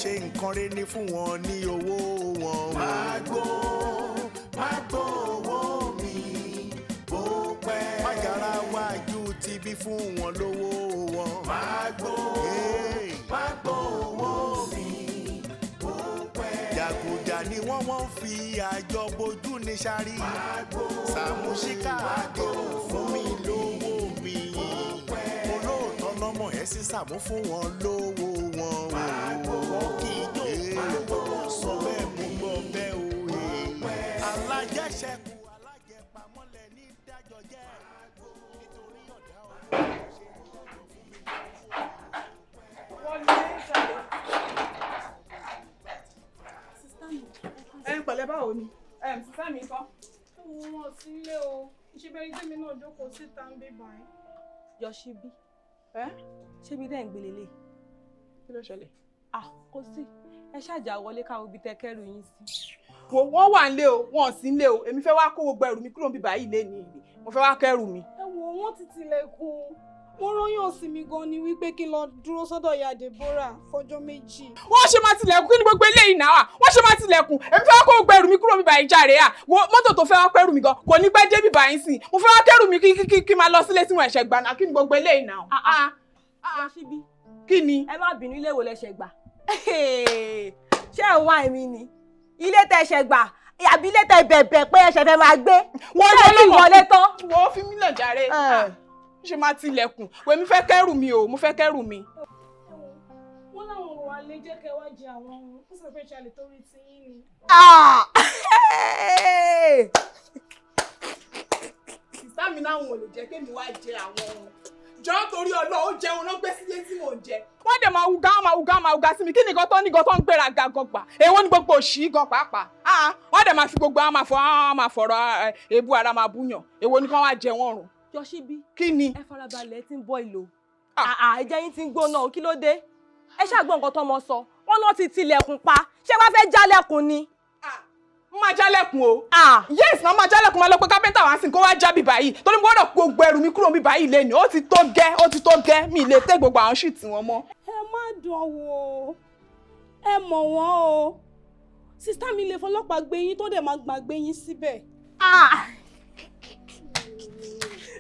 ṣe nǹkan rẹ̀ ní fún wọn ní owó wọn. Magbo owó mi bó pẹ́. Májàra wájú ti bí fún wọn lówó wọn. Magbo owó mi bó pẹ́. Jàgùjà ni wọ́n fi àjọ bojú ní sáré. Saamu Ṣíkàdé fún mi lówó mi. Olóòótọ́ lọ́mọ ẹ̀ sí Saamu fún wọn lówó wọn. Wọ́n kì í jó sọ bẹ́ẹ̀ mú gbọ́ bẹ́ẹ̀ òye. Alájẹṣẹ́kù alájẹpamọ́lẹ̀ ní dájọ́ jẹ́. Nítorí ọ̀dà ọ̀rọ̀ ṣe pẹ̀lẹ́ báwo ni? Sísá mi kọ́. Wọ́n sílé o. Ìṣẹ́bẹ̀rẹ̀ tí mi náà jókòó síta ń bíbá ẹ̀. Yoshibi. Ṣé bí dẹ́ ń gbélé lé? Kí ló ṣẹlẹ̀? Kò sí. Ẹ ṣàjà wọlé káwọn ibi tẹ kẹ́rù yín sí. Wọ́n wà nílé o, wọ́n sì nílé o. Èmi fẹ́ wá kó gbogbo ẹrù mi kúrò níbí báyìí lé ní ìlé. Mo fẹ́ wá kẹ́rù mi. Ẹ wo wọ́n ti tilẹ̀kùn. Wọ́n rányàn sí mi gan ni wípé kí n lọ dúró sọ́dọ̀ ìyá Deborah fọjọ́ méjì. Wọ́n ṣe máa tilẹ̀kùn kí ni gbogbo eléyìí náà? Wọ́n ṣe máa tilẹ̀kùn. Èmi fẹ́ wá kó gbogbo ẹrù mi kúrò níbí báyìí jàre à. Mọ́tò tó fẹ́ wá kẹ́rù mi gan kò ní pẹ́ débí báyìí sìn. Mo fẹ́ wá kẹ́rù mi kí máa lọ sílé tí mo ẹ̀ṣẹ̀ gbà náà. Kí ni gbogbo eléyìí náà? Yoshibi. Kí ni? Ẹ má bínú, ilé wo lẹ́ṣẹ̀ gbà? Ṣé ẹ̀ wá èmi ni? Ilé tẹ̀ṣẹ̀ gbà àbí ilé tẹ̀ bẹ̀bẹ̀ pé ẹ̀ṣẹ̀ fẹ́ máa gbé? Wọ́n wọlé tán. Wọ́n fi mí lẹ̀ jàre. Ṣé máa tilẹ̀kùn? Wèmi fẹ́ kẹ́rù mi o, mo fẹ́ kẹ́rù mi. Wọ́n láwọn wà lè jẹ́ kẹ́ wá jẹ àwọn ohun ó sì fẹ́ ṣàlẹ̀ torí ti yín ni. Sísá mi náà wọn ò lè jẹ́ kémi wá jẹ àwọn ohun. Jọ́ torí Ọlọ́run ó jẹun ló gbé sílé tí mò ń jẹ. Wọ́n dẹ̀ máa wùgá sí mi. Kí nìkan tó ń gbéra ga gọgbà? Èwo ni gbogbo òṣì gan pàápàá? Wọ́n dẹ̀ máa fi gbogbo àwọn máa fọ̀rọ̀ èébú ara máa búyàn. Èwo ni kán wá jẹ wọ́n rùn? Yoshibi. Kí ni? Ẹ farabalẹ̀ tí ń bọ́ ìlò. Ẹ̀jẹ̀ yín ti ń gbóná, kí ló dé? Ẹ ṣàgbọ́n nǹkan tọ́mọ sọ. Wọ́n náà ti tilẹ̀kùn pa. Ṣé wàá fẹ́ jálẹ̀kùn ni? Mo máa jálẹ̀kùn o. Yes, náà máa jálẹ̀kùn máa lọ pé kápẹ́ntà wá sí kó wá já bíbá yìí. Torí mo gbọ́dọ̀ gbogbo ẹrù mi kúrò bíbá yìí lẹ́nu. Ó ti tó gẹ́. Mi lè tẹ́ gbogbo àwọn ṣíìtì wọn mọ́. Ẹ má dán wò ó. Ẹ mọ̀ wọ́n o. Sísá mi lè fọlọ́pàá gbé yín tó dẹ̀ máa gbàgbé yín síbẹ̀.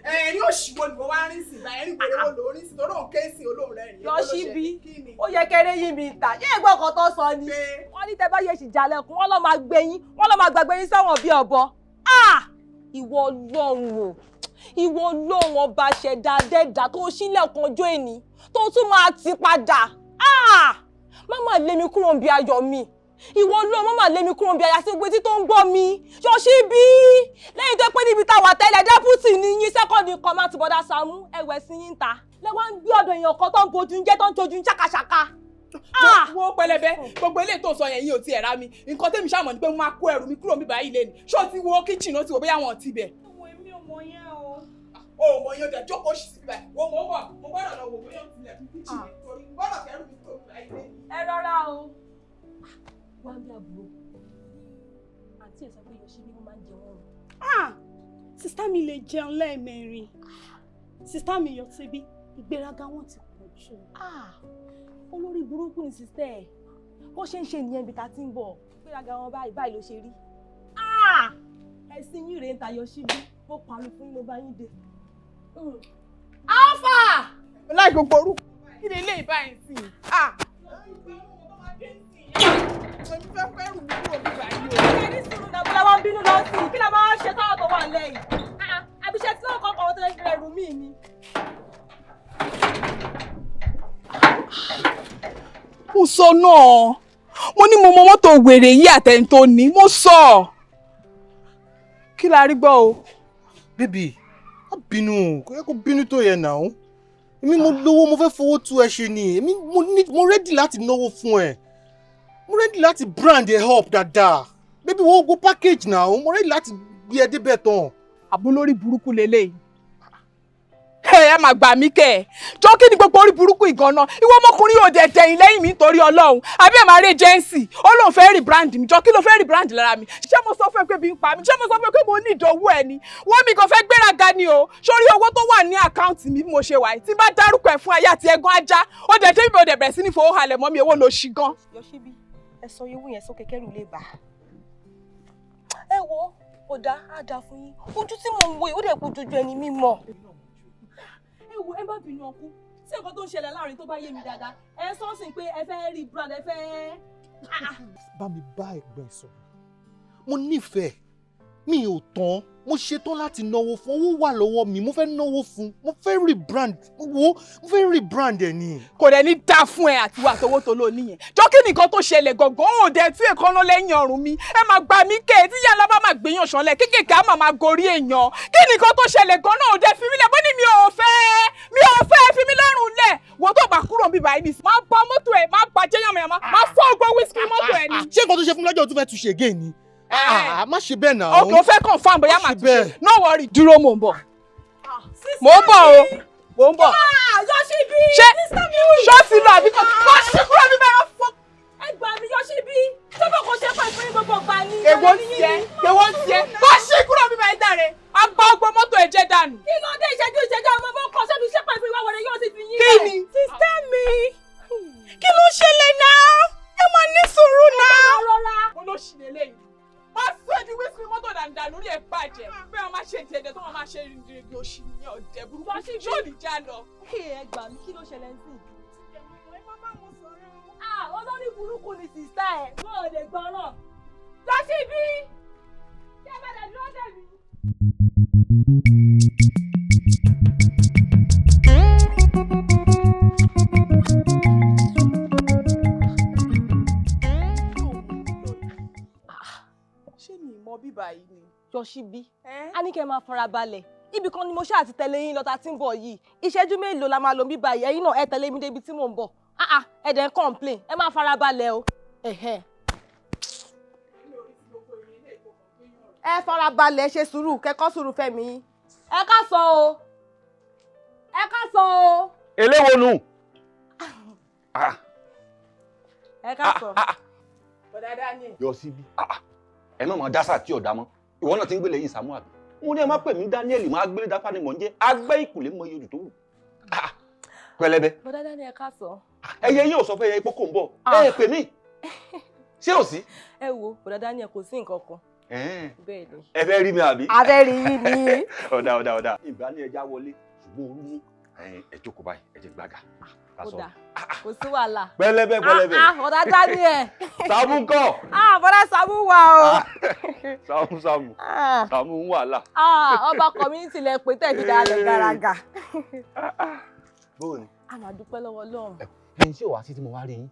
Ẹ̀rín òṣìwò ni mo wá rí sí ìgbà ẹ̀rín pèrè wo ló rí sí torí òun ké sí olóhùn rẹ̀ rìn. Yoshibi, ó yẹ kéré yín mi ìta. Yé ẹ̀gbọ́n kan tó sọ ni. Wọ́n ní tẹ́ bá yẹ ṣìjàlẹ̀kùn, wọ́n lọ máa gbé yín, wọ́n lọ máa gbàgbé yín sẹ́wọ̀n bí ọ̀bọ. Ìwọ Ọlọ́run ọba ṣẹ̀dá dẹ́dà tó ṣílẹ̀kùn ọjọ́ èní tó tún máa ti padà. Má máa lé mi kúrò níbi ayọ̀ mi. Ìwọ Ọlọ́run má máa lé mi kúrò níbi àyà sí gbogbo etí tó ń gbọ́ mi. Yoshibi, lẹ́yìn tó pé níbi táwa tẹ́lẹ̀ dẹ́pútì ní yín sẹ́kọ̀ndì kan máa ti bọ́dá Saamu ẹ̀wẹ̀ sí yín ta. Lẹ́wọ́n ń gbé ọ̀dọ̀ èèyàn kan tó ń bojú ń jẹ́ tó ń tojú ń ṣàkàṣàkà. Wo pẹlẹbẹ gbogbo eléyìí tó sọ yẹn yìí ò tiẹ̀ rá mi. Nǹkan tẹ́mi ṣàmọ̀ ni pé mo máa kó ẹrù mi kúrò níbí báyìí lẹ́nu. Ṣé o ti wo kíchìn ó ti wo bóyá wọn ò ti bẹ̀? Èmi ò mọ̀ yẹn o. O mọ̀ yẹn dẹ̀ jókòó sí ibà. Wo mo bọ̀ mo gbọ́dọ̀ lọ wò bóyá ó ti lẹ̀ fún kíchìn mi torí gbọ́dọ̀ kẹ́rù mi kúrò níbí báyìí lẹ́nu. Ẹ rọra o. Wá bí àbúrò. Àǹtí ẹ̀ sọ pé Yoshibi ló máa ń jẹ wọ́n rùn. Sísá mi lè jẹun lẹ́ẹ̀mẹrin. Sísá mi Yoshibi, ìgbéraga wọn ti pọ̀ jù. Olórí burúkú ni sísẹ́ ẹ̀. Ó ṣe ń ṣe nìyẹn ibi tá ti ń bọ̀. Ìgbéraga wọn báyìí ló ṣe rí. Ẹ̀sìn yìí rèé ń ta Yoshibi. Mo pàrọ̀ fún yín ló bá yín dé. Alpha! Láì gbogbo orúkọ. Kí ni ilé ìbáyìí sí? Mo fẹ́ kẹ́rù mi kúrò níbí báyìí o. Ẹ ní sùúrù náà bọ́lá wá ń bínú lọ sí i. Kí la máa ń ṣe táwọn tó wà lẹ́yìn? Àbíṣẹ́ tí wọ́n kọ́kọ́ tó ń ṣe ẹrù mí ni. Mo sọ náà. Mo ní mo mọ mọ́tò wèrè yìí àtẹni tó ní. Mo sọ. Kí la rí gbọ́ o? Bébì, má bínú. Kò yẹ kó bínú tó yẹ náà. Èmi mo lówó mo fẹ́ fowó tú ẹ ṣe ni. Èmi mo ready láti náwó fún ẹ. Mo ready láti brand ẹ up dáadáa. Bébì wo go package náà. Mo ready láti gbé ẹ débẹ̀ tán. Àbúlórí burúkú leléyìí. ẹ máa gbà mí kẹ́ jọ kí ni gbogbo orí burúkú ìgànnà ìwọ ọmọkùnrin yóò dẹ̀ tẹ̀yìn lẹ́yìn mi nítorí Ọlọ́run àbí ẹ̀ máa rí jẹ́ǹsì ó lóun fẹ́ rí brand mi jọ kí ló fẹ́ rí brand lára mi ṣé mo sọ fún ẹ pé bí ń pa mi ṣé mo sọ fún ẹ pé mo ní ìdánwò ẹ ni wọ́n mi kàn fẹ́ gbéraga ni o sórí owó tó wà ní àkáǹtì mi bí mo ṣe wà tí bá dárúkọ ẹ̀ fún ayé àti ẹ̀gán ajá ó dẹ̀ débi ó dẹ̀ bẹ̀rẹ̀ sí ní fowó halẹ̀ mọ́ mi owó ló ṣì gan. Yoshibi ẹ sọ ewu yẹn sókè kẹrù lè bà ẹ wo ó dá á dá fún yín ojú tí mò ń wo ó dẹ̀ kó jojú ẹni mímọ́. ẹ wo ẹ má bínú ọkú tí nǹkan tó ń ṣẹlẹ̀ láàrin tó bá yé mi dáadáa ẹ sọ sí pé ẹ fẹ́ rí brand ẹ fẹ́. bá mi bá ẹ̀gbọ́n ẹ sọ̀rọ̀ mo nífẹ̀ẹ́ mi ò tán mo ṣetán láti náwó fún owó wà lọ́wọ́ mi mo fẹ́ náwó fún mo fẹ́ rebrand ẹ̀ ni. kò dẹ̀ ní dá fún ẹ àti wà tówó tó lò nìyẹn jọ kí nìkan tó ṣẹlẹ̀ gangan ó dẹ̀ tí èkánná lẹ́yìn ọrùn mi ẹ máa gbà mí kẹ́ ẹ tí yàrá bá máa gbéyàn ṣanlẹ̀ kéékèèké á máa gorí èèyàn kí nìkan tó ṣẹlẹ̀ gan-an ó dẹ̀ fi mí lẹ̀ bó ní mi ò fẹ́ fi mí lọ́rùn lẹ̀ wọ́n tó bá kúrò bí báyìí nìsí máa bọ́ mọ́tò ẹ̀ máa bàjẹ́ yànmọ̀yànmọ́ máa fọ́ ọgbọ́ wíṣkì mọ́tò ẹ̀ ni. ṣé nǹkan tó ṣe fún mi lọ́jọ́ tó fẹ́ tún ṣe again ni. má ṣe bẹ́ẹ̀ náà. ọkọ̀ ó fẹ́ confirm bóyá màá tún ṣe no worry dúró mò ń bọ̀ mò ń bọ̀ o mò ń bọ̀. Yoshibi ṣé ṣọ́ọ̀ṣì lọ àbí kò ṣe kúrò bí bẹ́ẹ̀ fọ́. ẹ gbà mí Yoshibi tó bá kò ṣe pé fún yín gbogbo gbà ní. èwo tiẹ̀ kò ṣe kúrò bí bẹ́ẹ̀ dáre a gbọ́ ọgbọ́n mọ́tò ẹ̀ jẹ́ dànù. kí ló dé ìṣẹ́jú ọmọ bó kọ́ sẹ́bi ṣẹ́pẹ́ fún ìwà wọlé yóò sì fi yín kí lẹ̀. ni. sísítẹ́ mi kí ló ṣẹlẹ̀ náà ẹ máa ní sùúrù náà. mo ló ṣì lélẹ́yìn wọ́n sọ èdè wíṣí mọ́tò dàndà lórí ẹ̀ bàjẹ́ pé wọ́n máa ṣe ìdíyẹ̀dẹ̀ tó wọ́n máa ṣe ìrìndìrì òṣì ní ọ̀dẹ̀ burúkú yóò ní já lọ. ẹ gbà mí kí ló ṣẹlẹ̀ sí i. olórí burúkú ni sísá ẹ̀ wọ́n ò lè gbọ́ràn. Yoshibi ṣé ẹ bẹ̀rẹ̀ dúró dè mí. ṣé mi mọ bíbá yìí ni. Yoshibi a ní kẹ́ máa farabalẹ̀ ibì kan ni mo ṣáà ti tẹ̀lé yín lọ tá tí ń bọ̀ yìí ìṣẹ́jú mélòó la máa lò bíbá yìí ẹ̀yin náà ẹ tẹ̀lé mi débi tí mò ń bọ̀ ẹ dẹ̀ ń complain ẹ máa farabalẹ̀ o. ẹ farabalẹ̀ ṣe sùúrù kẹ́kọ́ sùúrù fẹ́mi yín ẹ ká sọ o. eléwo nù. ẹ ká sọ. bọ̀dá Daniel. Yoshibi ẹ má máa dásà tí ọ̀dà mọ́ ìwọ náà ti ń gbélé yín Saamu àbí wọn ní ẹ má pè mí Daniel máa gbélé dáfà ni mò ń jẹ́ agbẹ́ ìkùlé mọ iye odò tó wù pẹlẹbẹ. bọ̀dá Daniel ẹ ká sọ. ẹyẹ yín ò sọ fún ẹyẹ ipò kò ń bọ̀ ẹ pè mí ṣé ò sí. ẹ wo bọ̀dá Daniel kò sí nǹkan kan. bẹ́ẹ̀ ni. ẹ fẹ́ rí mi àbí. a fẹ́ rí yín ni. ọ̀dà ìgbà ni ẹja wọlé ṣùgbọ́n orú mú ẹ jókòó báyìí ẹ jẹ́ gbága. kódà kò sí wàhálà. pẹlẹbẹ. bọ̀dá Daniel. Saamu ńkọ́. bọ̀dá Saamu wà o. Saamu ń wàhálà. ọba community lẹ pé tẹ̀ fi dalẹ̀ gàràgà. bóòni. a máa dúpẹ́ lọ́wọ́ Ọlọ́run. ẹni tí ò wá sí tí mo wá rí yín.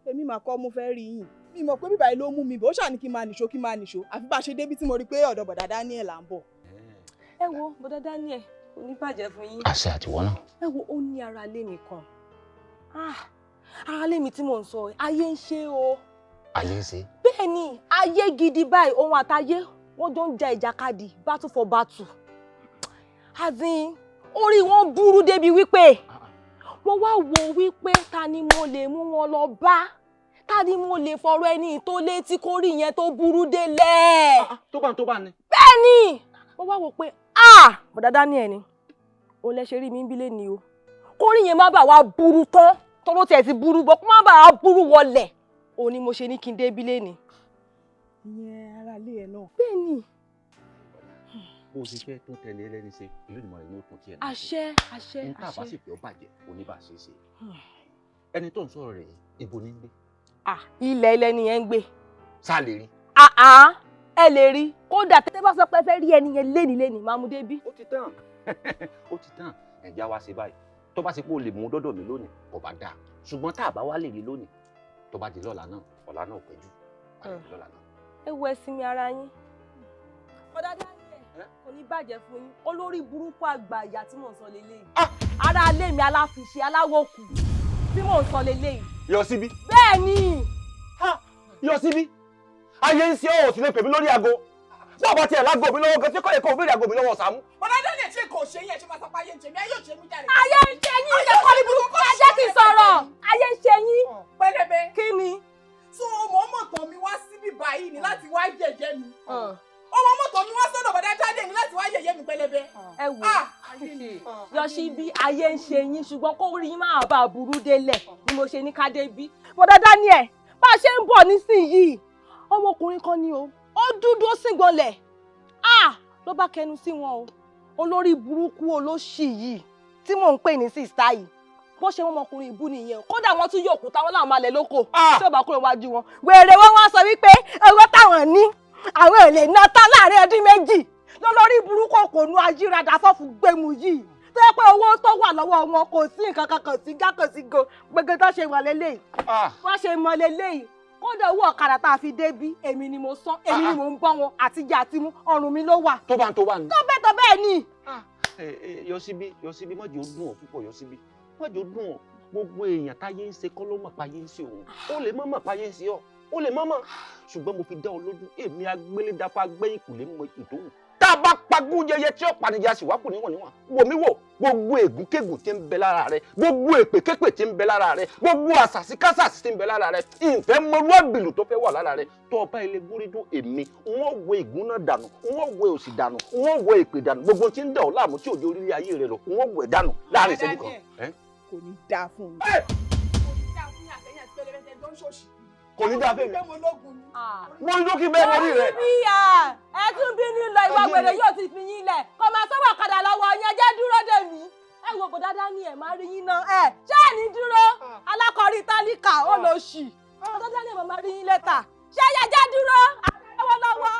èmi mà kọ́ mo fẹ́ rí yín mi mọ̀ pé bíbá yìí ló mú mi bó ṣàní kí n máa nìṣó àfi bá a ṣe débi tí mo rí pé ọ̀dọ̀ bọ̀dá Daniel là ń bọ̀. ẹ wo bọ̀dá Daniel kò ní bàjẹ́ fún yín. àṣẹ àtiwọ́ náà. ẹ wo ó ní ara lé mi kan ara lé mi tí mò ń sọ ayé ń ṣe o. ayé ń ṣe. bẹ́ẹ̀ ni ayé gidi báyìí òun àtayé wọ́n jọ ń ja ìjàkadì battle for battle. azin orí wọn burú débi wípé mo wá wò wípé ta ni mo lè mú wọn lọ bá ta ni mo lè fọ̀rọ̀ ẹni tó létí kórì yẹn tó burú délẹ̀. tó bá ni. bẹ́ẹ̀ ni mo wá wò pé bọ̀dá Daniel ni òun lẹ ṣe rí mi ń bílẹ̀ ni o kórì yẹn má bàa wá burú tán tọ́lọ́ tiẹ̀ ti burú bọ́ kó má bàa burú wọlẹ̀ òun ni mo ṣe ní kí n dé bílẹ̀ ni. ìyẹn ara ilé ẹ náà. bẹ́ẹ̀ ni. bó o ṣe fẹ́ tó tẹ̀lé ẹlẹ́ni ṣe ìlú ìmọ̀ rẹ̀ ló tún tiẹ̀ náà. àṣẹ. n tá a bá sì pé ó bàjẹ́ oníbàṣe ṣe ẹni tó ń sọ̀rọ̀ rẹ̀ ibo ní gbé. ilẹ̀ ilẹ̀ ni yẹn ń gbé. sá lè rí. ẹ lè rí kódà tẹ́tẹ́ bá sọ pé fẹ́ rí ẹni yẹn léni máa mú débí. ó ti tán ẹ̀já wa ṣe báyìí tó bá ṣe pé o lè mú dọ́dọ̀ mi lónìí kò bá dáa ṣùgbọ́n tá a bá wá lè rí lónìí tó bá di lọ́la náà ọ̀la náà pẹ́jù lọ́la náà. ẹ wo ẹsinmi ara yín. bọ̀dá Daniel kò ní bàjẹ́ fún yín olórí burúkú àgbà ìyá tí mò ń sọ lélẹ́yìí ara alẹ́ mi aláfiṣe aláwòkù tí mò ń sọ lélẹ́yìí. Yoshibi. bẹ́ẹ̀ ni. Yoshibi ayé ń ṣe ọ̀ sí lè pè mí lórí aago bọ́ọ̀ bá tiẹ̀ lágbo mi lọ́wọ́ gan tí kò yẹ kó béèrè aago mi lọ́wọ́ Saamu. bọ̀dá Daniel ṣe kò ṣe yẹn ṣe máa sọ pé ayé ń ṣe mí ayé ò ṣe mí jáde. ayé ń ṣe yín ìyá kọ́ni burúkú ẹ jẹ́ kí n sọ̀rọ̀ ayé ń ṣe yín. pẹlẹbẹ. kí ni. so ọmọ tán mi wá síbí báyìí ni láti wá yẹ̀yẹ́ mi. ọmọ tán mi wá sọ́dọ̀ bọ̀dá jáde ni láti wá yẹ̀yẹ́ mi pẹlẹbẹ. ẹ wò Yoshibi ayé ń ṣe yín ṣùgbọ́n kó rí yín máa bá a burú délẹ̀ ni mo ṣe ní ká dé bí. bọ̀dá Daniel bá a ṣe ń bọ̀ nísìnyìí ọmọkùnrin kan ni o ó dúdú ó sì gbọ́nlẹ̀ ló bá kẹnu sí wọn o olórí burúkú olóṣì yìí tí mò ń pè ní sista yìí bó ṣe wọn ọmọkùnrin ìbú nìyẹn kódà wọn tún yòókù táwọn làwọn máa lẹ lóko tí ò bá kúrò wájú wọn wèrè wọn wá sọ wípé owó táwọn ní àwọn èlé ná tán láàrin ọdún méjì lólórí burúkú kò nu ajíradà fọ́fù gbẹmú yìí tó yẹ pé owó tó wà lọ́wọ́ wọn kò sí nǹkan kan kò sí gá kò sí go gbẹgbẹ tó ṣe wà lélẹ́yìí wọ́n ṣe mọ lélẹ́yìí kódà owó ọ̀kadà tá a fi débí èmi ni mo san èmi ni mo ń bọ́ wọn àtijọ́ àti mú ọrùn mi ló wà. tó bá ní. tó bẹ́ẹ̀ ni. Yoshibi mọ̀jẹ̀ ó dùn ọ́ púpọ̀ Yoshibi mọ̀jẹ̀ ó dùn ọ́ gbogbo èèyàn táyé ń ṣe kọ́ ló mọ̀ páyé ń ṣe òun ó lè mọ̀ páyé ń ṣe ọ́ ó lè mọ̀ ṣùgbọ́n mo fi dá ọ lójú èmi agbélédàpá gbẹ́yìn kò lè mọ ìdóhùn tá a bá pagún yẹyẹ tí ó panijá sì wá kù níwọ̀n wò mí wò gbogbo ègúnkégùn tí ń bẹ lára rẹ gbogbo èpèképè tí ń bẹ lára rẹ gbogbo àṣàṣíkásàṣì tí ń bẹ lára rẹ ìfẹ́ mọ́lú àbìlù tó fẹ́ wà lára rẹ tó ọba ilé gúrídùn èmi wọ́n wo ègún náà dànù wọ́n wo òṣì dànù wọ́n wo èpè dànù gbogbo tí ń dà ọ́ láàmú tí òjò orílẹ̀ ayé rẹ lọ wọ́n wo ẹ̀ dànù láàrin ìṣẹ́jú kan. kò ní dáa fún mi. kò ní dáa fún mi. mo ń lókì bẹ́ẹ̀ lórí rẹ̀. ẹ tún bí nílò ìwà wèrè yóò ti fi yín lẹ̀ kó máa sọ́wọ́ ọ̀kadà lọ́wọ́ yẹn jẹ́ dúró dè mí. ẹ wo bọ̀dá Dání ẹ̀ máa rí yín náà ṣé ẹ̀ ní dúró alákọ̀ọ́rí tálíkà ó lọ ṣì bọ̀dá Dání ẹ̀ máa rí yín lẹ́tà ṣé ẹ jẹ́ dúró lọ́wọ́.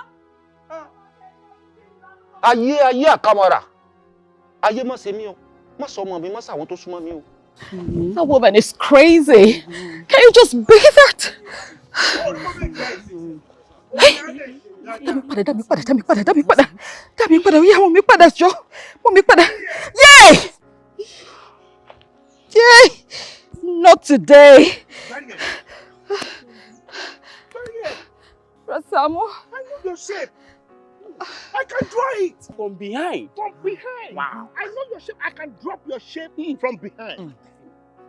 ayé àkàmọ́ra ayé má ṣe mí o má sọ ọmọ mi má sàwọn tó súnmọ́ mi o. That woman is crazy. Can you just be that? Dá mi padà, yeah, mú mi padà, jọ̀ọ́, mú mi padà. Yay! Not today. Saamu, I know your shape. I can draw it from behind. Wow. I know your shape. I can drop your shape from behind.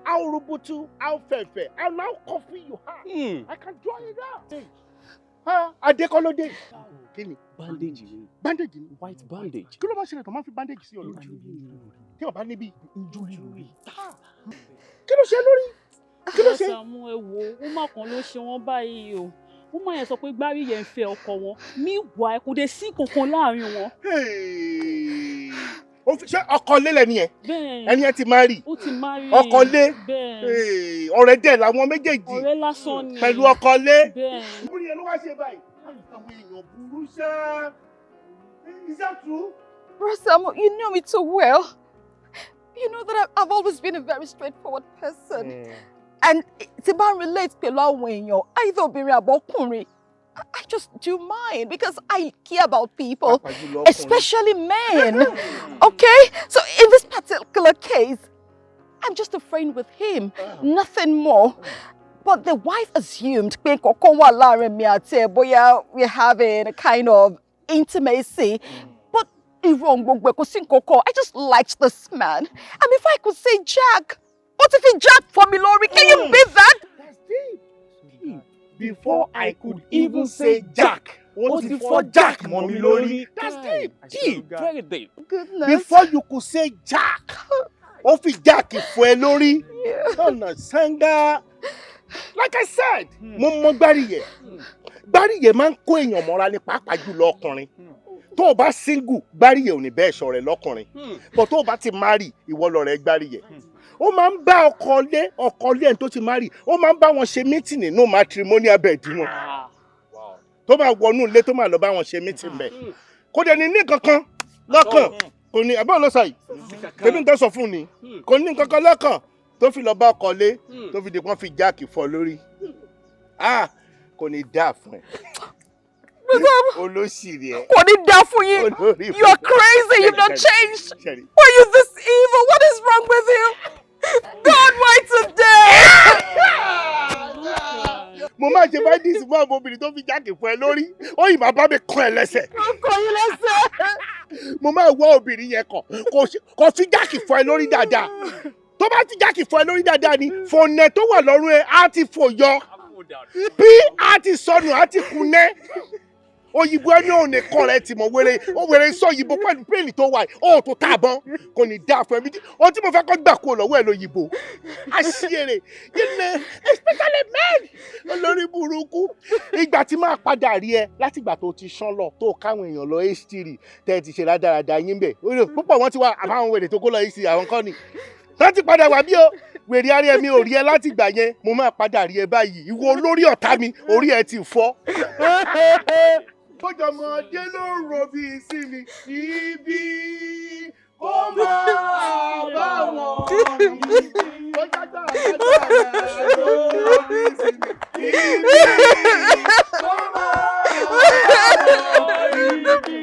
How rubutu, how fefe, how now coffee you have. I can draw it out. Adekola dé. Kini? Bandage. White bandage. Kí ló máa ṣẹlẹ̀ tó máa fi bandage sí ọ lórí? Tí o bá níbi. Kí ló ṣe lórí? Kí ló ṣe? Saamu ẹ wo, ó má kan ló ṣe wọ́n báyìí o. Ó máa yẹn sọ pé gbárí yẹn ń fẹ́ ọkọ wọn. Meanwhile kò dé sí kankan láàrin wọn. Ṣé ọkọ lélẹ̀ ni ẹ? Bẹ́ẹ̀. Ẹni ẹ ti marry. Ó ti marry. Ọkọ lé. Bẹ́ẹ̀. Ọ̀rẹ́ dẹ̀ làwọn méjèèjì. Ọ̀rẹ́ lásán ni. Pẹ̀lú ọkọ lé. Bẹ́ẹ̀. Ìbúrí ẹ ló wá ṣe báyìí. Àwọn èèyàn burú ṣá. Is that true? Saamu, you know me too well. You know that I've always been a very straightforward person. And tí bá relate pẹ̀lú àwọn èèyàn, either obìnrin àbọ́kùnrin, I just do mine because I care about people, especially men. Okay? So in this particular case, I'm just a friend with him, nothing more. But the wife assumed pé kọ̀ọ̀kan wà láàrin mi àti ẹ̀ bóyá we're having a kind of intimacy. But ìrọ̀ gbogbo kò sí nǹkankan. I just liked this man. And if I could say Jack, what if he Jack for me, Lori? Can you beat that? That's deep. Before I could even say Jack, what before Jack, mommy Lori? That's deep. Deep. Very deep. Goodness. Before you could say Jack, what if Jack for Lori? Donna Sanga. Like I said, mo mọ Gbáríyẹ̀. Gbáríyẹ̀ máa ń kó èèyàn mọ́ra ní pàápàá jùlọ ọkùnrin. Tó o bá single, Gbáríyẹ̀ ò ní bẹ́ẹ̀ ṣọ̀rẹ́ lọ́kùnrin. But tó o bá ti marry, ìwọ lọ̀rẹ́ Gbáríyẹ̀. Ó máa ń bá ọkọ lé ẹni tó ti marry. Ó máa ń bá wọn ṣe meeting nínú matrimonial bed wọn. Tó máa wọnú ilé tó máa lọ bá wọn ṣe meeting bẹ̀. Kò dẹ̀ ní kankan lọ́kàn. Kò ní àbọ̀ lọ́sà yìí. Tèmi ń tẹ́ sọ fún ni. Kò ní kankan lọ́kàn tó fi lọ bá ọkọ lé tó fi di wọ́n fi jáàkì fọ́ lórí. Kò ní dáa fún ẹ. Olóṣìírí ẹ. Kò ní dáa fún yín. You are crazy. You've not changed. Why are you this evil? What is wrong with you? God, why today? Mo máa ṣe bá díìsì mọ́ àwọn obìnrin tó fi jáàkì fún ẹ lórí. Ó yìí máa bá mi kọ́ ẹ lẹ́sẹ̀. Ó kọ́ yín lẹ́sẹ̀. mo máa wá obìnrin yẹn kàn kò fi jáàkì fọ ẹ lórí dáadáa tó bá ti jáàkì fọ ẹ lórí dáadáa ni fòǹnẹ tó wà lọ́rùn ẹ á ti fò yọ bí á ti sọnù á ti kunẹ́ òyìnbó ẹni ò ní kọ́ rẹ ti mọ̀ wéré sọ òyìnbó pẹ̀lú pẹ́ẹ́lì tó wà ó tó tààbọ̀n kò ní dáa fún ẹbí ohun tí mo fẹ́ kọ́ gbà kó lọ́wọ́ ẹ lóyìnbó àṣìírè ilẹ̀ especially men olórí burúkú ìgbà tí máa padà rí ẹ láti ìgbà tó ti ṣán lọ tó káwọn èèyàn lọ h3 tẹ́ ẹ ti ṣe rádaràda yín bẹ̀ púpọ̀ wọ́n ti wá àbáwọn wèrè tó kó lọ h3 àwọn kọ́ ni láti padà wá bí o wèrè ara mi ò rí ẹ láti ìgbà yẹn mo máa padà rí ẹ báyìí ìwọ olórí ọ̀tá mi orí ẹ ti fọ́. Bọ́jọ̀mọdé ló ń ro bí sí mi ibi kó máa bá wọn ibi bọ́jọ̀gbà ló ń ro bí sí mi ibi kó máa bá wọn ibi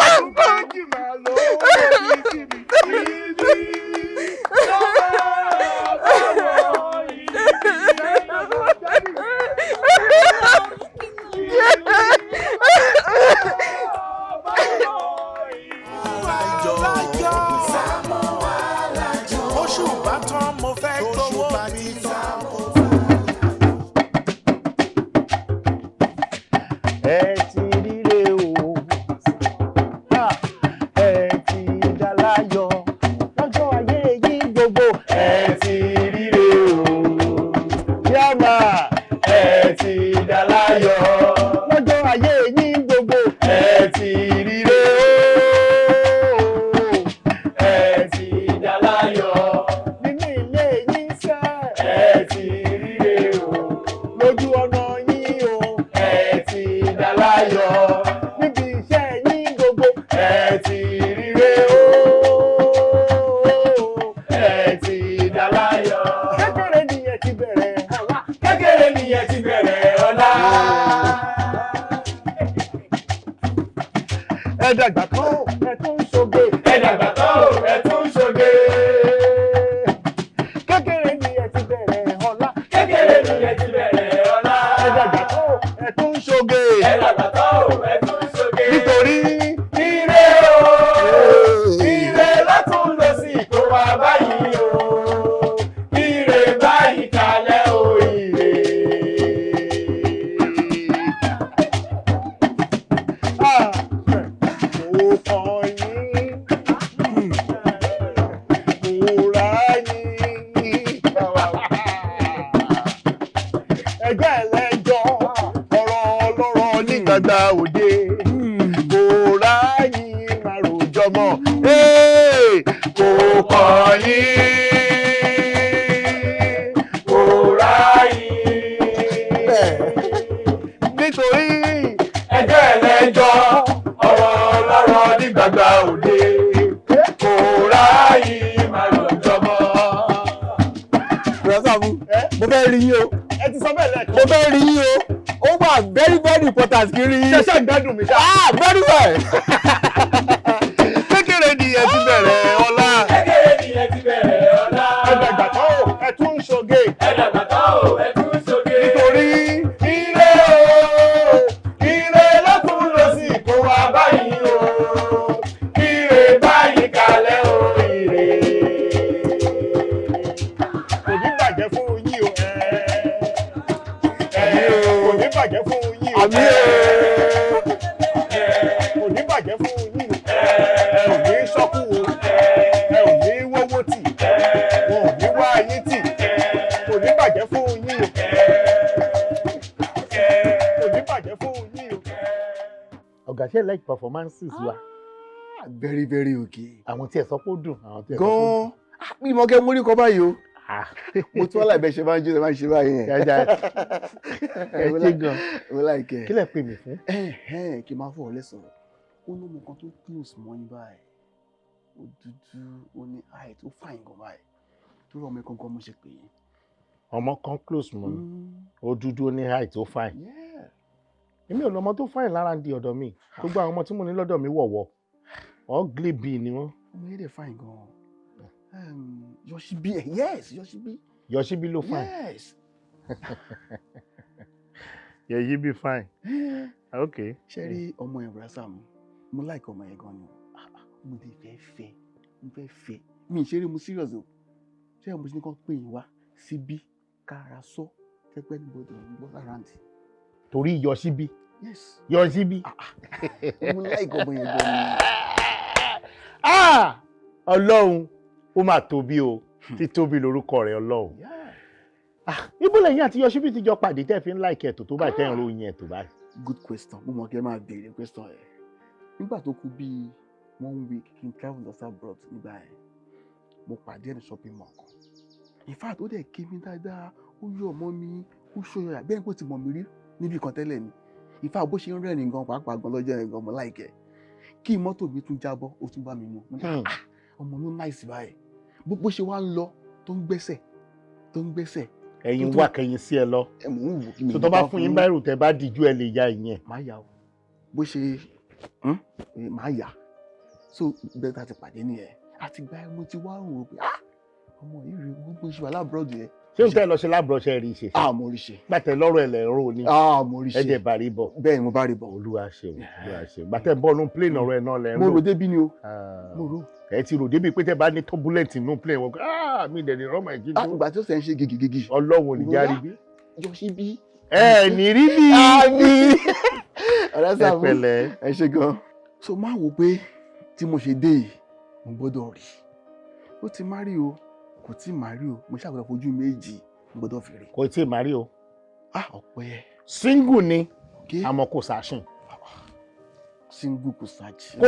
ọmọ méjì máa lọ ro bí sí mi ibi kó máa bá wọn Saamu Alajo oṣù bá tán mo fẹ́ gbowó mi tán. Ẹ ti ríre o ẹ ti dáláyọ̀ lọ́jọ́ ayé yìí gbogbo ẹ ti ríre o yàmà ẹ ti dáláyọ̀ lọ́jọ́ ayé yìí gbogbo ẹ ti ríre o ẹ ti dáláyọ̀ nínú ilé yín sẹ́ ẹ ti ríre o lójú ọ̀nà yín o ẹ ti dáláyọ̀ níbi iṣẹ́ yín gbogbo ẹ ti ríre o ẹ ti dáláyọ̀ kékeré nìyẹn ti bẹ̀rẹ̀ ọlá kékeré nìyẹn ti bẹ̀rẹ̀ ọlá. Ẹ dàgbà tó ẹ tún ń ṣoge ẹ dàgbà tó ẹ tún ń ṣoge kékeré nìyẹn ti bẹ̀rẹ̀ ọlá kékeré nìyẹn ti bẹ̀rẹ̀ ọlá. Ẹ dàgbà tó ẹ tún ń ṣoge ẹ dàgbà tó ẹ tún ń ṣoge nítorí ire o ire lọ́tún lọ sí ìkó wa báyìí o ire báyìí kalẹ̀ o ire. Mo kàn yín mo ra yín ẹgbẹ́ ẹlẹ́jọ́ ọ̀rọ̀ ọlọ́rọ̀ ní gbàgbà òde kò ráyìn máa rojọ́ mọ́ kò kàn yín kò ráyìn nítorí ẹgbẹ́ ẹlẹ́jọ́ ọ̀rọ̀ ọlọ́rọ̀ ní gbàgbà òde kò ráyìn máa rojọ́ mọ́. Saamu, mo fẹ́ rí yín o. Ẹ ti sọ bẹ́ẹ̀ lẹ́ẹ̀kan. Mo fẹ́ rí yín o. Ó wà very very important kí rí yín. Ṣẹ̀ṣẹ̀ ń gbádùn mi ṣá. Very well. Kékeré nìyẹn ti bẹ̀rẹ̀ ọlá. Kékeré nìyẹn ti bẹ̀rẹ̀ ọlá. Ẹ dàgbà tó ẹ tún ń ṣoge. Ẹ dàgbà tó ẹ tún ń ṣoge. Nítorí ire o, ire lọ́tún lọ sí ìkó wa báyìí o. Ire báyìí kalẹ̀ o, ire. Kò ní bàjẹ́ fún yín o. Kò ní bàjẹ́ fún yín o. Àmín o. Kò ní bàjẹ́ fún yín o. Ẹ ò ní ṣọ́kù o. Ẹ ò ní wọ́wọ́ tì. Wọn ò ní wá yín tì. Kò ní bàjẹ́ fún yín o. Kò ní bàjẹ́ fún yín o. Ọ̀gá ṣe like performances wa. Very very okay. Àwọn tí ẹ sọ pé ó dùn. Àwọn tí ẹ sọ pé ó dùn. Gan-an bí mo kẹ́ mú ní kọ́ báyìí o. Mo tún wá láìpẹ́ ṣe máa ń jó ṣe máa ń ṣe báyìí yẹn. Ẹ ṣe gan. Mo láìkẹ́. Kí lẹ pè mí fún? Kí n máa fọ̀ ọ́ lẹ́sọ̀rọ̀. Ó ní ọmọ kan tó close mọ́ yín báyìí. Ó dúdú, ó ní height, ó fine gan báyìí. Tó rọ ọmọ kankan mo ṣe pè é. Ọmọ kan close mọ́ mi. Ó dúdú, ó ní height, ó fine. Èmi ò lọ́mọ tó fine lára ń di ọ̀dọ̀ mi. Gbogbo àwọn ọmọ tí mo ní lọ́dọ̀ mi wọ̀wọ̀. Ugly bee ni wọ́n. Ọmọ yẹn dẹ̀ fine gan. Yoshibi, yes, Yoshibi. Yoshibi ló fine. Yes. Yoshibi fine. Okay. Ṣé rí ọmọ yẹn bùrọ̀ Saamu? Mo like ọmọ yẹn gan ni. mo lè fẹ́ mi ìṣeré mo serious o ṣé mo ṣe ní kàn pé yín wá síbí kára sọ tẹ́pẹ́ níbodè gbọ́ around. torí Yoshibi. Yes. Yoshibi. mo like ọmọ yẹn gan ni. Ọlọ́run ó máa tóbi o títóbi lórúkọ rẹ̀ Ọlọ́run. Ibo lẹ́yìn àti Yoshibi ti jọ pàdé tẹ́ fi ń like ẹ̀tọ́ tó báyìí tẹ́ ń ròyìn ẹ̀tọ́ báyìí. Good question. Mo mọ̀ kí ẹ máa béèrè question ẹ̀. Nígbà tó kù bíi 1 week kí n travel lọ sí abroad nígbà yẹn mo pàdé ẹni shopping mall kan. In fact ó dẹ̀ ké mi dáadáa ó yọ ọmọ mi ó ṣọyọ yà bẹ́ẹ̀ ni kò ti mọ̀ mí rí níbi kan tẹ́lẹ̀ ni. In fact bó ṣe ń rẹ́rìn gan pàápàá gan lọ́jọ́ yẹn gan mo like ẹ̀. Kí mọ́tò mi tún jábọ́ ó tún bá mi mú. Ọmọ ló nice báyìí bó ṣe wá ń lọ tó ń gbẹ́sẹ̀. Ẹ̀yin wà kẹ́yìn sí ẹ lọ. So tó bá fún yín báyìí tẹ́ bá dìjú ẹ lè ya ìyẹn. Máa yà o bó ṣe máa yà so bẹ́ẹ̀ tá ti pàdé nìyẹn àti gba ẹ mo ti wá rò ó pé ọmọ yìí rí gbogbo ìṣúra lábúròdù yẹn. Ṣé o tẹ́ lọ ṣe lábúròṣẹ́ rí ṣe? Mo rí ṣe. Gbàtẹ́ lọ́rọ̀ ẹ̀ lẹ́rọ ni. Mo rí ṣe. Ẹ̀jẹ̀ bá rí bọ̀. Bẹ́ẹ̀ ni mo bá rí bọ̀. Olúwa ṣeun. Gbàtẹ́ bọ́ọ̀lù plane ọ̀rọ̀ ẹ̀ náà lẹ́rọ. Mo rò débi ni o. Mo rò. Ẹ ti rò débi pé tẹ́ bá ní turbulent inú plane wọn mi dẹ̀ ní rọ́mà ìjì. Ìgbà tí ó sẹ́ ń ṣe gègé. Ọlọ́run ò ní járe bí. Yoshibi. Ní rí bí. Ọ̀rẹ́ Saamu ẹ ṣe gan. So máa wò pé tí mo ṣe dé yìí mo gbọ́dọ̀ rí. Ó ti má rí o kò tí má rí o mo ṣàgbọ́dọ̀ fojú méjì mo gbọ́dọ̀ fi rí. Kò tí má rí o. Ọ̀pẹ. Single ni àmọ́ kò sàṣìn. Single kò sàṣìn.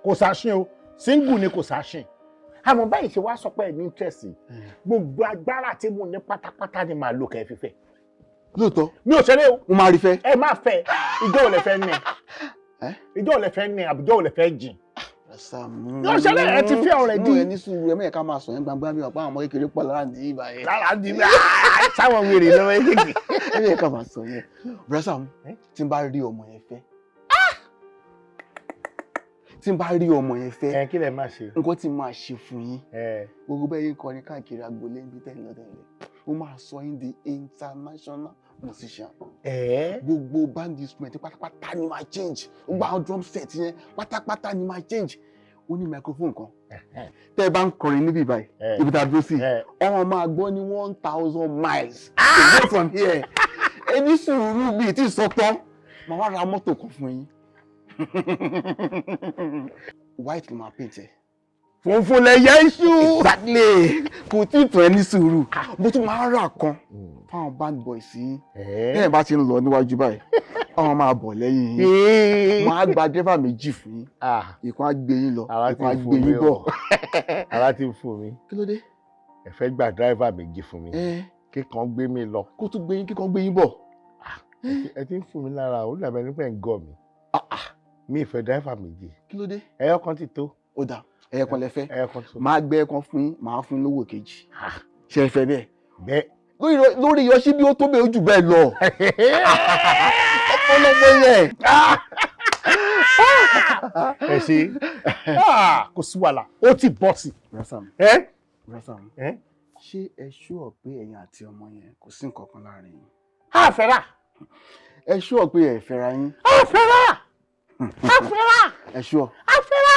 Kò sàṣìn o single ni kò sàṣìn. Àmọ́ báyìí ṣe wá sọ pé ẹ ní interest gbogbo agbára tí mo ní pátápátá ni màá lò kẹ́ fi fẹ́. Lóòótọ́. Mi ò ṣeré o. Mo máa rí fẹ́. Ẹ má fẹ́ ìjọ ò lè fẹ́ ní. Ìjọ ò lè fẹ́ ní àbújọ ò lè fẹ́ jìn. Saamu. Yóò ṣẹlẹ̀ ẹ ti fẹ́ ọ̀rẹ́ dí. Ẹ ní sùúrù ẹ mẹ́ẹ̀ká máa sọ yẹn gbangba bí ọ̀pá àwọn ọmọ kékeré pọ̀ lára ní ibà yẹn. Lára ní ibà sáwọn wèrè lọ́wọ́ kékeré. Ẹ mẹ́ẹ̀ká máa sọ yẹn. Bùrẹ́ Saamu tí n bá rí ọmọ yẹn fẹ́. Tí n bá rí ọmọ yẹn fẹ́. Kí lẹ máa ṣe? Nǹkan tí máa ṣe fún yín. Gbogbo bẹ́ẹ̀ yín kọrin káàkiri agboolé níbi tẹ́lẹ̀ lọ́dẹ̀ẹ́lẹ̀. Ó máa sọ yín di international musician. Gbogbo band instrument pátápátá ni máa change. Gbogbo àwọn drum set yẹn pátápátá ni máa change. Ó ní microphone kan. Tẹ́ ẹ bá ń kọrin níbí báyìí, ibi tá a dúró sí, ọmọ máa gbọ́ ní 1,000 miles to go from here. Ẹni sùúrù bíi tí sọ́tọ́, màá wá ra mọ́tò kan fún yín. White ló máa paint ẹ. Funfun lẹ yẹ iṣu. Exactly. Kò tí ì tàn ẹ́ ní sùúrù. Mo tún máa rà kan fáwọn band boys yìí. Bẹ́ẹ̀ bá ti ń lọ níwájú báyìí, àwọn máa bọ̀ lẹ́yìn yín. Máa gba driver méjì fún yín. Ìkan á gbé yín lọ, ìkan á gbé yín bọ̀. Ara ti ń fún mi. Kí ló dé? Ẹ fẹ́ gba driver méjì fún mi. Kíkan gbé mi lọ. Kó tún gbé yín kíkan gbé yín bọ̀. Ẹ ti ń fún mi lára, ó dàbẹ̀ nípa ẹ̀ ń gọ̀ mi. Mi ì fẹ́ driver méjì. Kí ló dé? Ẹyọ kan ti tó. Ó dà ẹ̀ẹ̀kan lẹ fẹ́. Ẹyọkan tó. Máa gbé ẹ̀kan fún yín, máa fún yín lówó kejì. Ṣé ẹ fẹ́ bẹ́ẹ̀? Bẹ́ẹ̀. Lórí Yoshibi ó tó bẹ́ẹ̀ ojú bẹ́ẹ̀ lọ. Ọpọlọpọ yẹn. Ẹ ṣe kò sí wàhálà ó ti bọ́ sí. Saamu. Saamu. Ṣé ẹ ṣúọ̀ pé ẹ̀yin àti ọmọ yẹn kò sí nǹkan kan láàrin yín? A fẹ́ra. Ẹ ṣúọ̀ pé ẹ fẹ́ra yín? A fẹ́ra. Ẹ ṣúọ̀? A fẹ́ra.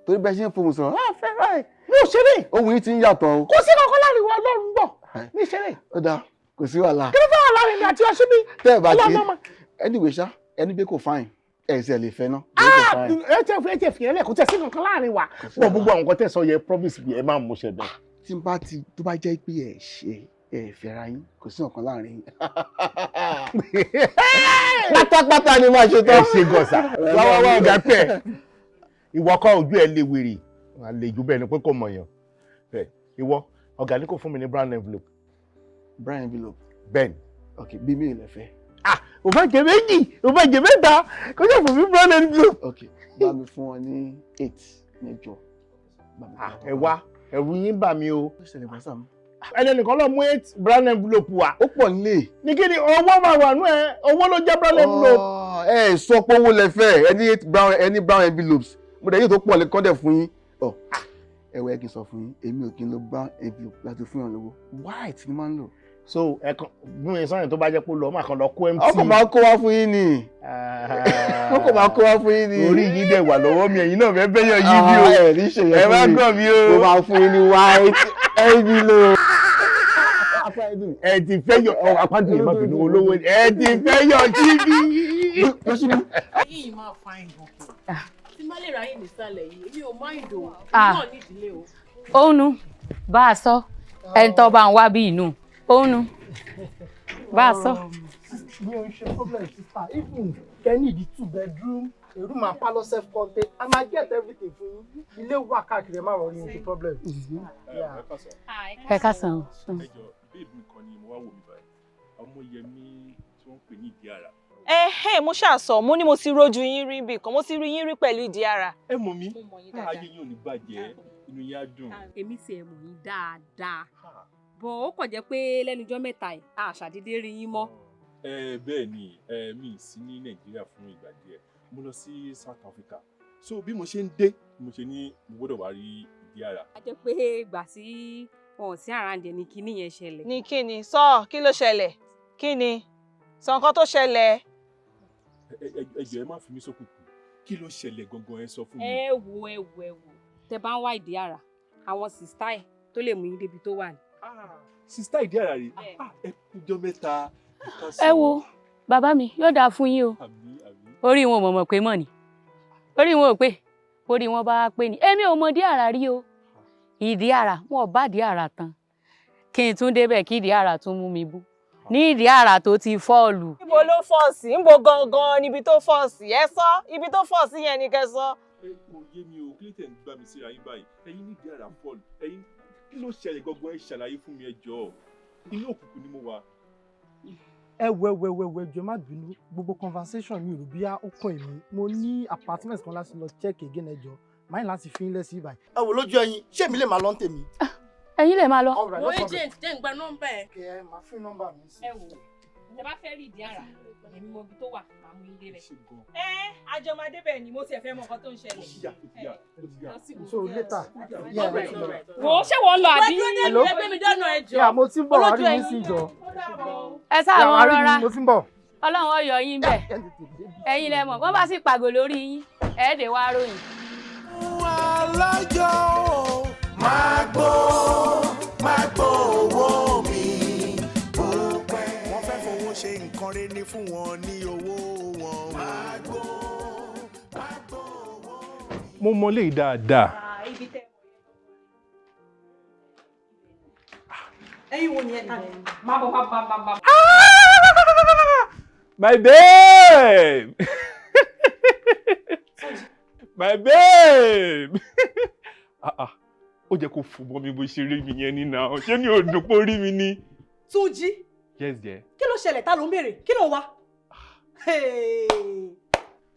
Torí bẹ́ẹ̀ ṣe ń fohùn sọ̀rọ̀. A fẹ́ra ẹ̀. Mi ò ṣeré. Ohun yìí ti ń yàtọ̀ o. Kò sí kankan láàrin wa Ọlọ́run gbọ́. Mi ṣeré. Ó dáa kò sí wàhálà. Kí ló fẹ́ wà láàrin mi àti Yoshibi? Tẹ́ ẹ bá ti anyway ṣá ẹni bí kò fine ẹ ṣe lè fẹ́ ná. Ẹ tẹ fi ẹlẹ kò tẹ sí kankan láàrin wa. Wọ́n gbogbo àwọn nǹkan tẹ̀ sọ yẹ promise bí ẹ máa mú ṣẹ bẹ́ẹ̀. Tí n bá ti tó bá jẹ́ pé ẹ ṣe ẹ fẹ́ra yín kò sí nǹkan láàrin yín. Pátápátá ni máa ṣe tán. Ẹ ṣe gọ̀ọ̀sà wá ọ̀gá pẹ̀. Ìwọ kọ́ ojú ẹ lè wèrè. Àlejò bẹ́ẹ̀ ni pé kò mọ̀yàn. Ìwọ ọ̀gá ní kò fún mi ní brown envelope. Brown envelope. Bẹ́ẹ̀ni. Ok bí mi ò lè fẹ́. Ò bá jẹ méjì ò bá jẹ mẹ́ta kò jẹ́ fún mi brown envelope. Ok bá mi fún ọ ní 8 mẹ́jọ. Ẹ wá ẹ̀rù yín bà mí o. Ó ṣẹlẹ̀ bá Saamu. Ẹnìkan lọ mú 8 brown envelope wa. Ó pọ̀ nílé. Ní kí ni owó máa wà nú ẹ owó ló jẹ́ brown envelope. Ẹ sọ pé owó lẹ fẹ́ ẹni brown envelopes mo dẹ̀ yóò tó pọ̀ lẹ́kọ́ dẹ̀ fún yín. Ẹ̀wẹ̀ kì í sọ fún yín èmi ò kí n lo brown envelope láti fún yàn lówó white ni máa ń lò. so ẹ̀kan bí wọ́n sọ̀rọ̀ tó bá jẹ́ pé lọ́ọ́ máa kan lọ kó mt. ọkọ̀ máa kó wá fún yín ni. ọkọ̀ máa kó wá fún yín ni. orí yín dẹ̀ wà lọ́wọ́ mi ẹ̀yin náà fẹ́ bẹ́yàn yí bí o. ẹ ní ṣe yẹn fún mi. ẹ má gàn mí o. mo máa fún yín ní white envelope. ẹ ti fẹ́ yọ apáǹdì yìí má bínú olówó ẹ ti fẹ́ yọ jíbí. yìí máa fa ìgòkè tí má lè ráyè nísàlẹ̀ yìí mi ò má ìdò náà nídìílé o. òun bá a sọ ẹni tó bá ń wá bí inú òun bá a sọ. mi ò ń ṣe problem sister even kẹ́ni ìdí 2 bedroom a room and parlour self contained I might get everything fún yín ilé wà káàkiri ẹ má rọrí ní problem. ẹ ká sàn. ẹjọ bíi mi kan ni mo wá wò mí báyìí ọmọ yẹmi tí wọ́n ń pè ní ìdí ara. Mo ṣàṣọ mo ní mo ti rojú yín rí bí kan mo ti rí yín rí pẹ̀lú ìdí ara. ẹ mọ̀ mí ayé yín ò ní bàjẹ́ inú yín á dùn. èmi sì ẹ̀ mọ̀ yín dáadáa bọ̀ ó kàn jẹ́ pé lẹ́nujọ́ mẹ́ta yìí a ṣàdédé rí yín mọ́. Bẹ́ẹ̀ ni mi sí ní Nàìjíríà fún ìgbà díẹ̀ mo lọ sí South Africa so bí mo ṣe ń dé mo ṣe ní mo gbọ́dọ̀ wá rí ìdí ara. a jẹ́ pé gbà sí wọn ò sí àràǹdẹ̀ ní kinní yẹn ṣẹlẹ̀. ní kíni sọ kí ló ṣẹlẹ̀ kíni sọ nǹkan tó ṣẹlẹ̀. ẹ jọ̀ọ́ ẹ má fi mí sókùnkùn kí ló ṣẹlẹ̀ gangan ẹ sọ fún mi. ẹ wo tẹ bá ń wá ìdí ara àwọn sista ẹ tó lè mú yín débi tó wà ní. sista ìdí ara rè ẹ kújọ mẹ́ta. ẹ wo bàbá mi yóò dáa fún yín o orí wọn ò mọ̀ pé mọ̀ ni orí wọn ò pé orí wọn bá pé ni èmi ò mọ ìdí ara rí o ìdí ara wọn ò bá ìdí ara tán kí n tún débẹ̀ kí ìdí ara tún mú mi bú ní ìdí ara tó ti fọ́ọ̀lù. níbo ló fọ́ sí níbo gangan níbi tó fọ́ sí ẹ sọ ibi tó fọ́ sí yẹn ni kẹ́ sọ. kò yé mi o kí ló tẹ̀ ń gbá mi síra yín báyìí ẹ̀yin ní ìdí ara fọ́ọ̀lù ẹ̀yin kí ló ṣẹlẹ̀ gangan ẹ ṣàlàyé fún mi ẹ jọ̀ọ́ inú òkùnkùn ni mo wà. ẹ wẹ jọ̀ọ́ má bínú gbogbo conversation mi rò bíyá ó kàn èmi mo ní apartment kan láti lọ check again ẹ jọ̀ọ́ máa ń láti fi ń lẹ̀ sí ibà. ẹ wò lójú ẹyin ṣé èmi lè máa lọ ń tèmi. ẹ̀yin lè máa lọ. wo agent jẹ́ ń gba nọ́mbà ẹ̀. kẹ ẹ máa fún nọ́mbà mi sí. ẹ wò ẹ bá fẹ́ rí ìdí ara èmi mọ ibi tó wà máa mú ilé rẹ̀. àjọmọdé bẹ́ẹ̀ ni mo tiẹ̀ fẹ́ mọ nǹkan tó ń ṣẹlẹ̀. so later. wo ṣé wọ́n lọ àbí. ẹgbẹ́ mi dáná ẹ jọ. yà mo ti ń bọ̀ wá rí mi sí jọ. ẹ sáà wọn rọra mo ti ń bọ̀. ọlọ́run ọyọ yín bẹ̀ ẹ̀yin lẹ mọ̀ wọ́n bá sì pàgò lórí yín ẹ̀ẹ́dẹ̀ wá ròyìn. Alájọ máa gbó owó mi bó pẹ́. Wọ́n fẹ́ fowó ṣe nǹkan rere ní fún wọn ní owó wọn. Máa gbó owó mi. mo mọ léyìí dáadáa. ẹ̀yin wo ni ẹ ta ni. má bọ̀. My babe! My babe! Ó jẹ́ kó fún mọ́ mi bó ṣe rí mi yẹn ní náà. Ṣé ní òdùn pé ó rí mi ní? Túnjí. Yes, dear. Kí ló ṣẹlẹ̀ ta ló ń béèrè? Kí ló ń wá?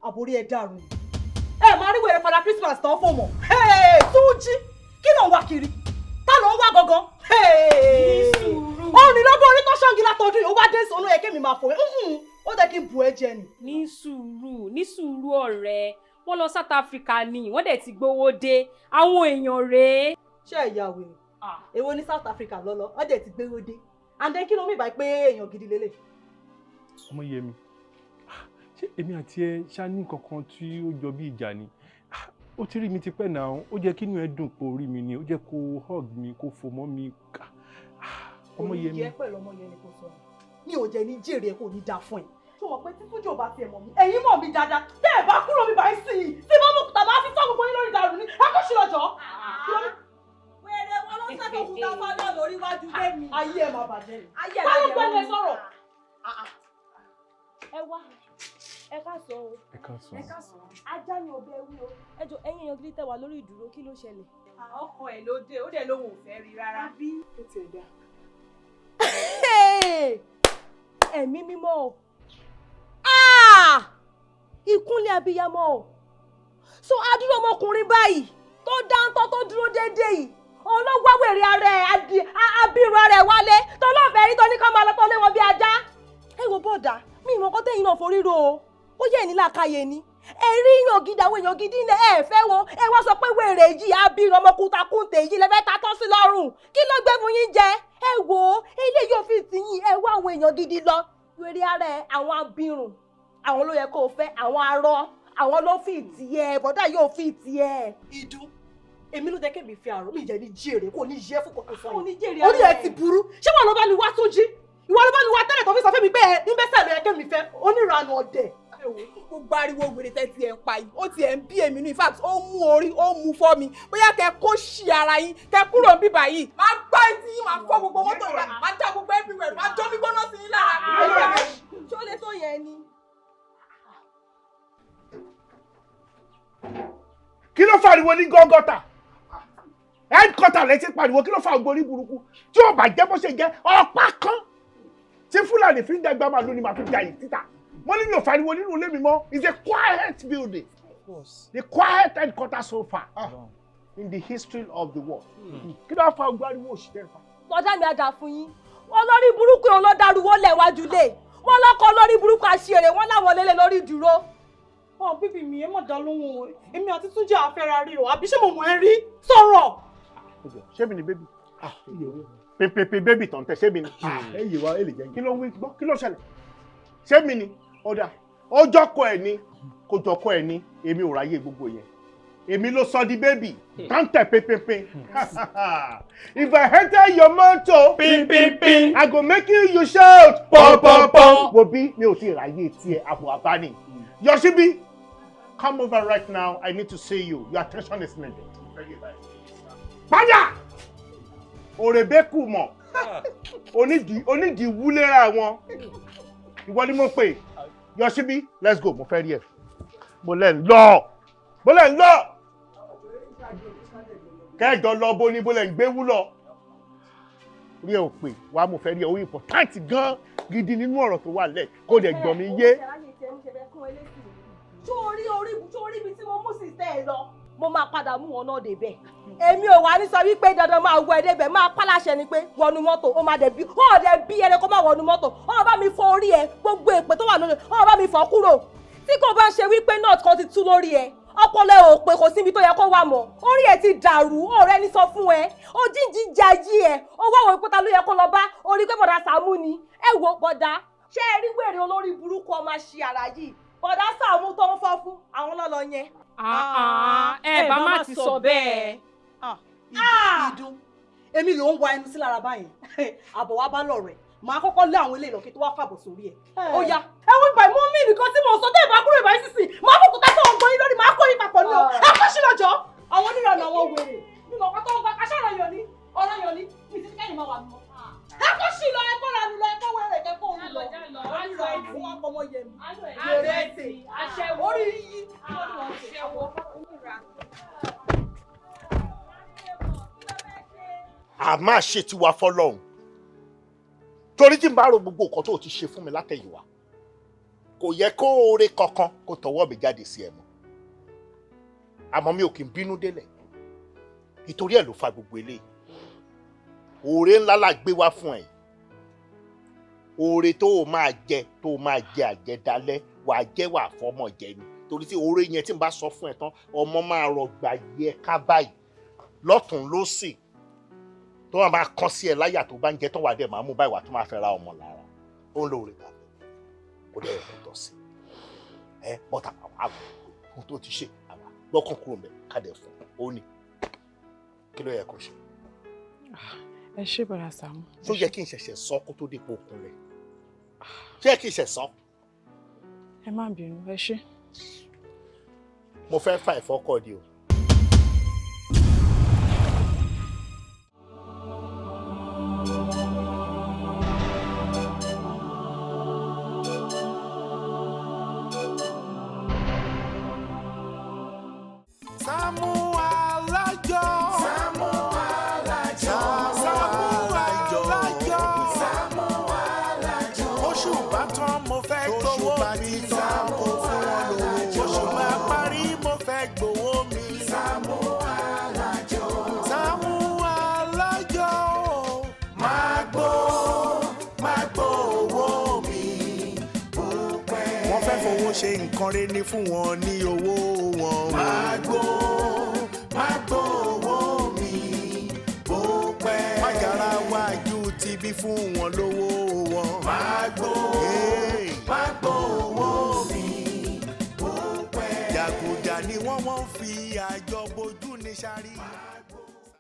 Àbórí ẹ dàrú. Ẹ máa rí wèrè padà Christmas tán fún mọ̀. Túnjí. Kí ló ń wá kiri? Ta ló ń wá gangan? Ó ní lọ́gbọ́n orí tó ṣọ́ngi látọdún yìí. Ó wá dé sí olóyè kémi máa fòwe. Ó jẹ́ kí n bu ẹ jẹ ni. ní sùúrù ọ̀rẹ́ wọ́n lọ South Africa ni wọ́n dẹ̀ ti gbowó dé àwọn èèyàn rèé. Ṣé ẹ̀yà wèrè? Èwo ní South Africa lọ́lọ́ wọ́n dẹ̀ ti gbowó dé and then kí ló mí báyìí pé èèyàn gidi lélẹ̀. Ọmọ Yẹmi ṣé èmi àti ẹ ṣá ní kankan tí ó jọ bí ìjà ni ó ti rí mi ti pẹ́ náà ó jẹ́ kí inú ẹ dùn pé orí mi ni ó jẹ́ kó hug mi kó fò mọ́ mi Ọmọ Yẹmi. Òye pẹ̀lú ọmọ yẹn ni kò sọ mi ò jẹ́ ní jèrè ẹ kò ní dáa fún ẹ. Ṣé o mọ̀ pé tí Túnjí bá tiẹ̀ mọ̀ mí ẹ̀yin mọ̀ mi dáadáa tẹ́ ẹ̀ bá kúrò mi báyìí sí i tí bá mú kùtà bá fi tọ́ gbogbo yín lórí ìdàrú ni ẹ kó ṣe lọ́jọ́. wẹ́rẹ́ wọn ló sàkó kúta fádà lórí iwájú dé mi. Ayé ẹ máa bàjẹ́ ni. ayé ẹ báwo gbẹ́nu ẹ sọ̀rọ̀. ẹ wá ẹ ká sọ o ẹ ká sọ ajá ni ọbẹ̀ wí o ẹ jọ ẹ̀yin èèyàn gidi tẹ́ wà lórí ìdúró kí ló ṣẹlẹ̀. ọkọ ẹ ló dé ó dẹ̀ lóhùn ò fẹ́ rí rárá. bí ó ti ẹ̀ dá. ẹ̀mí mímọ́ o ìkúnlẹ̀ abiyamọ o so adúrò ọmọkùnrin báyìí tó dáńtọ́ tó dúró déédéé yìí olówáwèrè ara ẹ̀ abirùn ara ẹ̀ wálé tó lọ́ọ̀fẹ́ rí tó ní ká máa lọ tó lé wọn bí ajá. ẹ wo bọ́ọ̀dà mi ìmọ̀ kọ́ tẹ́yìn náà forí ro o ó yẹ ìnílà káyé ni ẹ rí èèyàn gidi àwọn èèyàn gidi ilẹ̀ ẹ fẹ́ wo ẹ wá sọ pé wèrè yìí abirùn ọmọkùntakùntè yìí lẹ́fẹ́ ta tọ́ sí lọ́rùn kí ló gbé fún yín jẹ ẹ wò ó eléyìí ò fi tì yín ẹ wá àwọn èèyàn gidi lọ wèrè ara ẹ àwọn abirùn àwọn ló yẹ kó o fẹ́ àwọn arọ àwọn ló fi tì ẹ bọ́dà yóò fi tì ẹ. ìdún èmi ló jẹ́ kémi fi àrùn mi jẹ́ ní jèrè kò ní yẹ fún kòkó sọ yìí orí ẹ ti burú ṣé wọn ló bá mi wá tó jí ìwọ ló bá mi wá tẹ́lẹ̀ tó fi sọ fún mi pé ẹ níbẹ̀sẹ̀ ló yẹ kémi fẹ́ oníranú ọ̀dẹ̀. gbogbo ariwo wèrè tẹ́tí ẹ̀ ń pa yìí ó ti ẹ̀ ń bí èmi nù in fact ó mú orí ó mú fọ́ mi bóyá kẹ kó ṣì ara yín kẹ kúrò ń bíbà yìí máa gbá etí yín máa fọ́ gbogbo mọ́tò yìí máa já gbogbo everywhere máa jọ́ mi gbóná sí yín lára. ṣó lè tó yẹn ni. kí ló fariwo ní gọ́gọ́tà headquarter lẹ́sìn pariwo kí ló fa ògbórí burúkú tí ò bá jẹ́ bó ṣe jẹ́ ọ̀pá kan tí fúlàní fi ń dẹ́gbẹ́ máa lónìí máa fi jà yìí títà wọ́n nílò fariwo nínú ilé mi mọ́ it's a quiet building the quiet headquarter so far in the history of the world kí ló fa ògbórí òṣìṣẹ́ fa. bọ́dá mi àdá fún yín olórí burúkú yẹn ló dárúwó lẹ́wájú lé wọ́n lọ́kọ́ olórí burúkú àṣìírè wọ́n láwọn lélẹ̀ lórí ìdúró. ọ bíbí mi ẹ mọ̀ dá lóhùn o èmi àti Túnjí àfẹ́ra rí o àbí ṣé mo mọ̀ ẹ́ rí sọ̀rọ̀. ṣé mi ni bébì pèpèpè bébì tán tẹ ṣé mi ni ẹyẹ wa ẹ lè jẹ kí ló ń wí gbọ́ kí ló ṣẹlẹ̀ ṣé mi ni ọ̀dà ọjọ́kọ ẹ̀ ni kò jọkọ ẹ̀ ni èmi ò ráyè gbogbo yẹn èmi ló sọ di bébì tán tẹ pépépé if I enter your motor pín I go make you shout pọ́npọ́npọ́n wo bí mi ò tí ì ráyè tiẹ̀ àbò àbáni Yoshibi come over right now I need to see you your attention is needed. Padà! Òrèbékù mọ̀. Onídìí wúlera wọn. Ìwọ ni mo pè. Yoshibi, let's go, mo fẹ́ rí ẹ. Mo lẹ́ ń lọ. Kẹ́jọ lọ bó ní bó lẹ́ ń gbé wúlọ. Rí ẹ ò pè, wá mo fẹ́ rí ẹ, ó important gan gidi nínú ọ̀rọ̀ tó wà lẹ̀, kó dẹ̀ gbọ́ mi yé. Sórí ibi tí mo mú sí tẹ́ ẹ lọ. Mo máa padà mú wọn náà débẹ̀. Èmi ò wá ní sọ wípé dandan máa wọ ẹ débẹ̀ máa pàláṣẹ ni pé wọnú mọ́tò ó máa dẹ̀bi ó dẹ̀ bí ẹni kó má wọnú mọ́tò ó bá mi fọ orí ẹ gbogbo èpè tó wà lórí ó bá mi fọ kúrò. Tí kò bá ṣe wípé náà kan ti tú lórí ẹ ọpọlọ ẹ ò pé kò síbi tó yẹ kó wà mọ́ orí ẹ ti dàrú ọ̀rẹ́ ní sọ fún ẹ ó jíjí jayí ẹ ó wá wọ ìpótá ló yẹ kó lọ bá orí pé bọ̀dá Sàámú ni ẹ wo bọ̀dá ṣé ẹ rí wèrè olórí burúkú ọmọ ṣe àrà yìí bọ̀dá Sàámú tó ń fọ́ fún àwọn lọ́lọ́ yẹn. ẹ bá má ti sọ bẹ́ẹ̀. ìdún èmi ló ń wa ẹnu sí lára báyìí àbọ̀ wa bá lọ rẹ̀ màá kọ́kọ́ lé àwọn ilé ìlọ́kí tó wá fàbọ̀ sórí ẹ̀. ó yá ẹ wọ́n ìgbà ìmọ̀ mí nìkan tí mo sọ tẹ́ ìbá kúrò ìbá yín sísìn máa fòkù tá sọ̀rọ̀ gbọ́n yín lórí máa kó yín papọ̀ ní o ẹ kọ́ sí lọ́jọ́ àwọn onírànà àwọn wèrè ní mọ̀ pátá ọgbà aṣọ ọ̀rọ̀ yọ̀ ní mi ti kẹ́yìn máa wà mọ́. ẹ kọ́ sí lọ ẹ kọ́ lanu lọ ẹ kọ́ wẹ̀rẹ̀ kẹ́ kó òun lọ onírànà àwọn akọmọ yẹn mi wèrè ẹ̀sìn orí yí a máa ṣe tiwa fọ́lọ́run torí tí n bá ro gbogbo nǹkan tó ti ṣe fún mi látẹ̀yìnwá kò yẹ kó oore kankan kó tọwọ́ mi jáde sí ẹ mọ́ àmọ́ mi ò kì í bínú délẹ̀ nítorí ẹ̀ ló fa gbogbo eléyìí oore ńlá la gbé wá fún ẹ oore tó o máa jẹ àjẹdálẹ̀ wàá jẹ wàá fọmọ jẹ ni torí tí oore yẹn tí n bá sọ fún ẹ tán ọmọ máa rọgbà yẹ ká báyìí lọ́tùn lósì tó wà máa kán sí ẹ láyà tó bá ń jẹ tó wà dé máa mú báyìí wà tó máa fẹ́ ra ọmọ lára ó ń lóore tàbí kò dẹ̀ ẹ̀ tọ́ sí ẹ bọ́tà àwọn ohun tó ti ṣe àwa gbọ́kàn kúrò mẹ́ kádẹ fún ó ní kí ló yẹ kó ṣe. ẹ ṣé bọ̀dá Sàámú. tó yẹ kí n ṣẹ̀ṣẹ̀ sọ kó tó dípò òkun rẹ̀ ṣé yẹ kí n ṣẹ̀ sọ. ẹ má bínú ẹ ṣé. mo fẹ́ fà ìfọ́kọ̀ di o. Saamu Alajo. Saamu Alajo. Saamu Alajo. Saamu Alajo. Oṣù bá tán mo fẹ́ gbowó mi. Saamu Alajo. Oṣù máa parí mo fẹ́ gbowó mi. Saamu Alajo. Saamu Alajo. Máa gbó owó mi. Wọ́n fẹ́ fowó ṣe nǹkan. nǹkan rẹ̀ ní fún wọn ní owó wọn. Má gbó owó mi bó pẹ́. Má yára wájú tibí fún wọn lówó wọn. Má gbó owó mi bó pẹ́. Jàgùjà ni wọ́n fi àjọ bojú ní sáré.